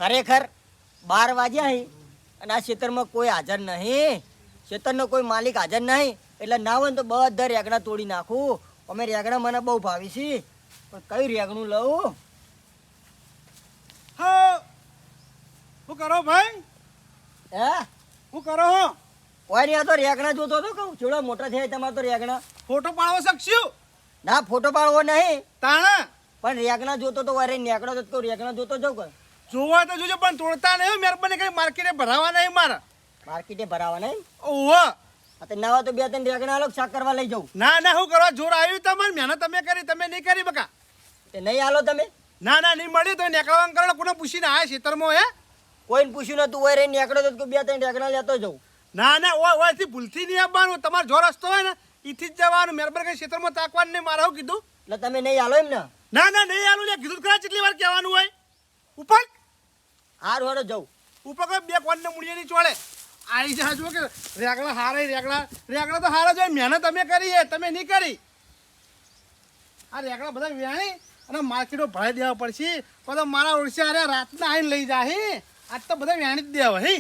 ખરેખર 12 વાગ્યા હી અને આ ખેતરમાં કોઈ હાજર નહીં, ખેતરનો કોઈ માલિક હાજર નહીં, એટલે ના હોય ને તો બધા રેગણા તોડી નાખું. અમે રેગણા મને બહુ ભાવી છે, પણ કયું રેગણું લઉં? હા, શું કરો ભાઈ? હે શું કરો હો? કોઈ નહીં, આ તો રેગણા જોતો હતો. કહું ચેવડા મોટા થયા તમારે તો રેગણા. ફોટો પાડવો શકશું? ના, ફોટો પાડવો નહીં, તાણા પણ રેગણા જોતો તો વારે નેકડો તો કહું રેગણા જોતો જાઉં કે જોવા તો જોજો, પણ તોડતા નહીં. મહેરબાની કરી માર્કેટે ભરાવા નહીં મારા. માર્કેટે ભરાવા નહીં. ઓહો, નવા તો 2-3 રેગણા આલો, શાક કરવા લઈ જાઉં. ના ના, શું કરવા જોર આવ્યું તમારે? મહેનત તમે કરી, તમે નહીં કરી બકા. તે નહીં આલો તમે? ના ના, નહીં મળ્યું તો નીકળવાનું કરો. કોને પૂછીને આયા ખેતરમાં? હે, કોઈને પૂછ્યું નતું, વારે નેકડો તો 2-3 રેગણા લેતો જાઉં. ના ના, ઓયથી ભૂલથી નહીં આવવાનું. તમારો જો રસ્તો હોય ને એથી જ જવાનું. મહેરબાની કરી ખેતરમાં તાકવાનું નહીં. મારે શું કીધું? એટલે તમે નહીં આલો એમ ને? ના ના, નહીં આલું. કીધું ખરા કેટલી વાર કહેવાનું હોય? ઉપર હાર વાળો જાઉં. ઉપર કોઈ બે કોણ ને મૂળીએ નહીં ચોળે. આવી જા જુઓ કે રેગડા હારે. રેગડા તો હારા જ હોય. મહેનત અમે કરી છે, તમે નહીં કરી. આ રેગડા બધા વ્યાણી અને માર્કેટો ભરાઈ દેવા પડશે. તો મારા ઓળશે અરે રાતના આવીને લઈ જા. આજ તો બધા વ્યાણી જ દેવા. હે